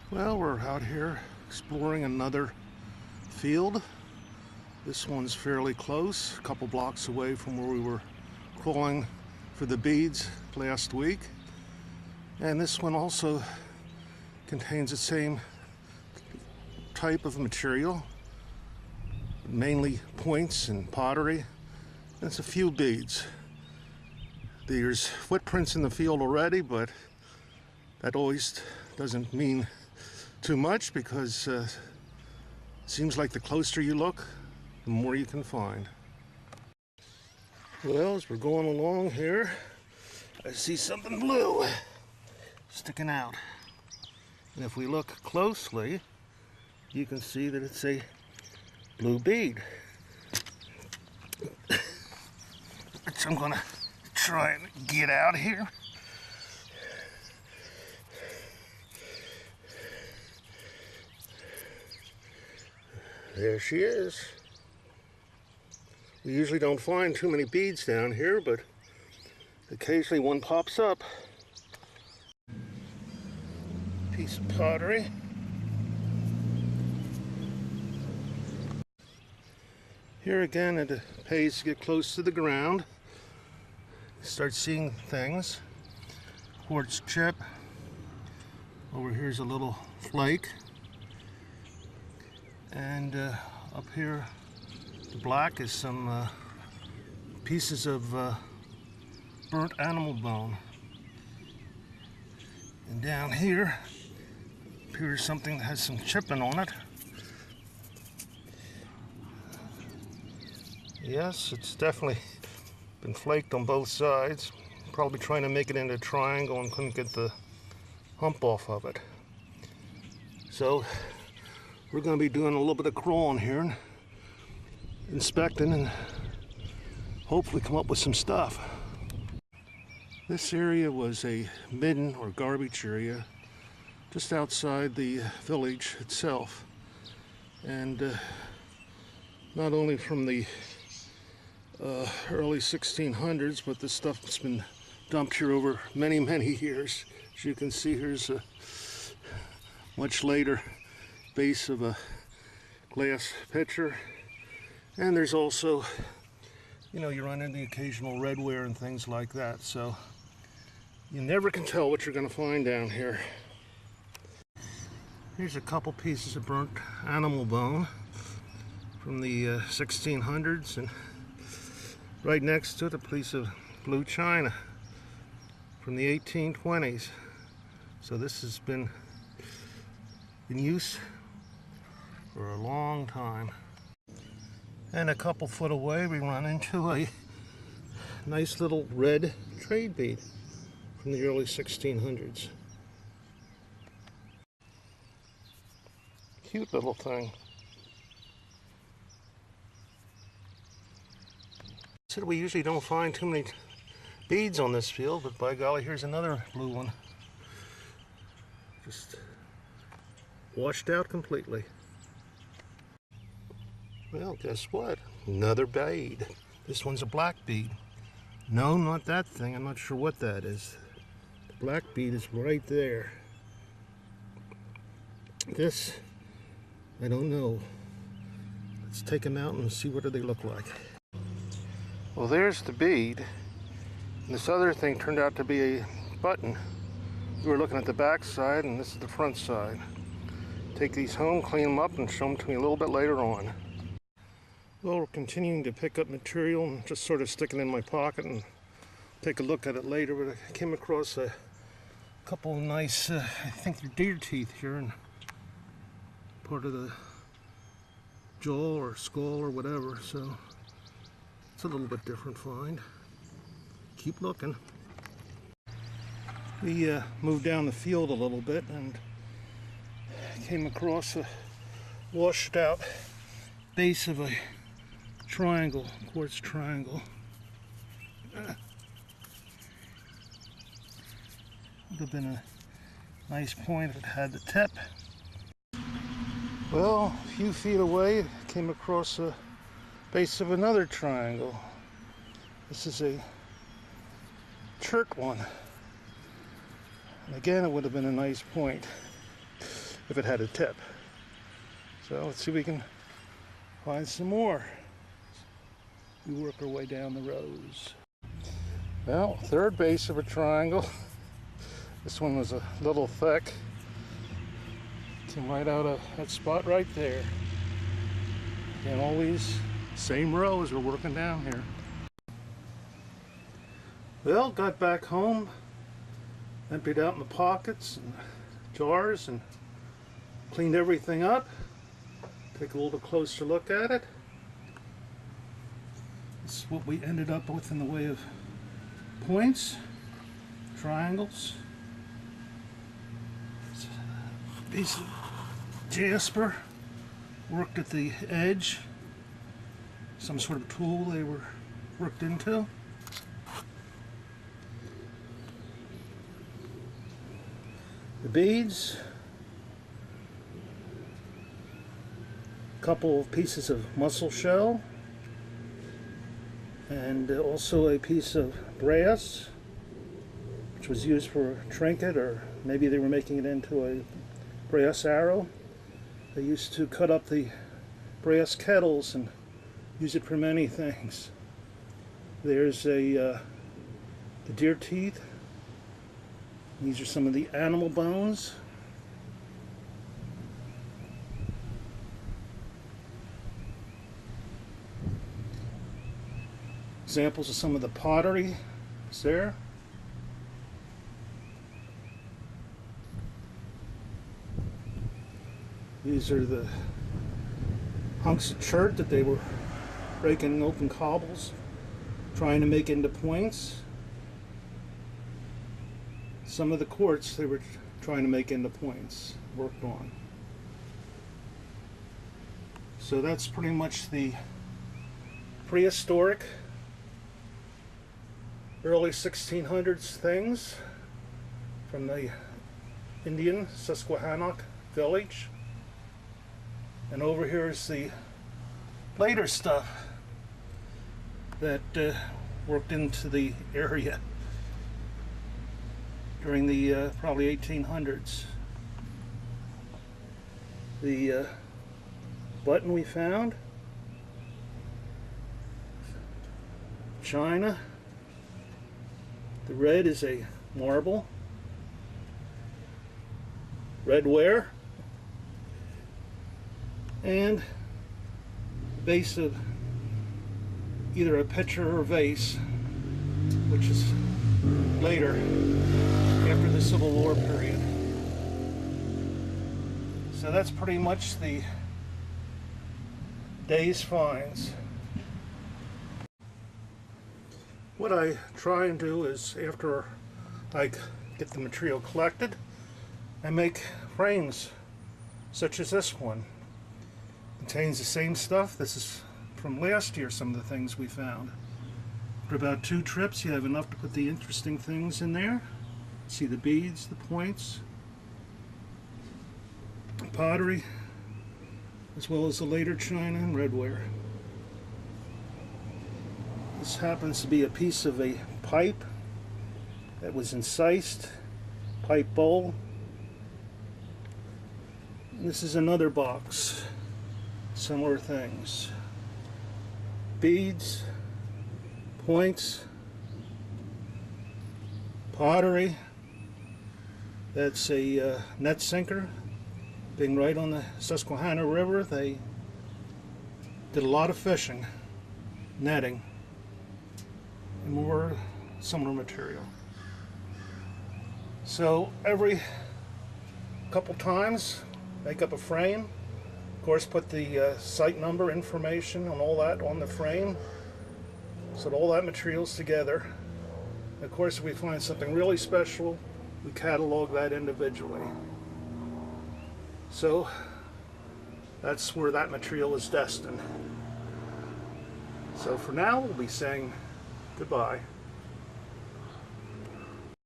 Well, we're out here exploring another field. This one's fairly close, a couple blocks away from where we were crawling for the beads last week. And this one also contains the same type of material, mainly points and pottery. And it's a few beads. There's footprints in the field already, but that always doesn't mean too much, because it seems like the closer you look, the more you can find. Well, as we're going along here, I see something blue sticking out. And if we look closely, you can see that it's a blue bead. Which I'm gonna try and get out here. There she is. We usually don't find too many beads down here, but occasionally one pops up. Piece of pottery. Here again, it pays to get close to the ground. Start seeing things. Quartz chip. Over here's a little flake. And up here, the black is some pieces of burnt animal bone. And down here appears something that has some chipping on it. Yes, it's definitely been flaked on both sides. Probably trying to make it into a triangle and couldn't get the hump off of it. So we're going to be doing a little bit of crawling here and inspecting and hopefully come up with some stuff. This area was a midden or garbage area just outside the village itself. And not only from the early 1600s, but this stuff's been dumped here over many, many years. As you can see, here's a much later base of a glass pitcher. And there's also, you run into the occasional redware and things like that. So you never can tell what you're going to find down here. Here's a couple pieces of burnt animal bone from the 1600s, and right next to it a piece of blue china from the 1820s. So this has been in use for a long time. And a couple foot away we run into a nice little red trade bead from the early 1600s. Cute little thing. Said we usually don't find too many beads on this field, but by golly, here's another blue one. Just washed out completely. Well, guess what? Another bead. This one's a black bead. No, not that thing. I'm not sure what that is. The black bead is right there. This, I don't know. Let's take them out and see what do they look like. Well, there's the bead. And this other thing turned out to be a button. We were looking at the back side, and this is the front side. Take these home, clean them up, and show them to me a little bit later on. Well, we're continuing to pick up material and just sort of stick it in my pocket and take a look at it later. But I came across a couple of nice, I think they're deer teeth here, and part of the jaw or skull or whatever. So it's a little bit different find. Keep looking. We moved down the field a little bit and came across a washed out base of a triangle, quartz triangle. Would have been a nice point if it had the tip. Well, a few feet away, came across a base of another triangle. This is a chert one. And again, it would have been a nice point. if it had a tip. So let's see if we can find some more. We work our way down the rows. Well, third base of a triangle. This one was a little thick. Came right out of that spot right there. And all these same rows we're working down here. Well, got back home, emptied out in the pockets and jars and cleaned everything up. Take a little closer look at it. This is what we ended up with in the way of points, triangles. It's a piece of jasper worked at the edge. Some sort of tool they were worked into. The beads, a couple of pieces of mussel shell, and also a piece of brass, which was used for a trinket, or maybe they were making it into a brass arrow. They used to cut up the brass kettles and use it for many things. There's the deer teeth. These are some of the animal bones. Examples of some of the pottery is there. These are the hunks of chert that they were breaking open cobbles, trying to make into points. Some of the quartz they were trying to make into points, worked on. So that's pretty much the prehistoric, early 1600s things from the Indian Susquehannock village. And over here is the later stuff that worked into the area during the probably 1800s. The button we found, China. The red is a marble, redware, and base of either a pitcher or vase, which is later, after the Civil War period. So that's pretty much the day's finds. What I try and do is, after I get the material collected, I make frames such as this one. Contains the same stuff. This is from last year, some of the things we found. For about 2 trips, you have enough to put the interesting things in there. See the beads, the points, pottery, as well as the later china and redware. This happens to be a piece of a pipe that was incised, pipe bowl. And this is another box, similar things. Beads, points, pottery. That's a net sinker, being right on the Susquehanna River. They did a lot of fishing, netting, and more similar material. So every couple times, make up a frame. Of course, put the site number information and all that on the frame, so that all that material's together. Of course, if we find something really special, we catalog that individually. So that's where that material is destined. So for now, we'll be saying goodbye.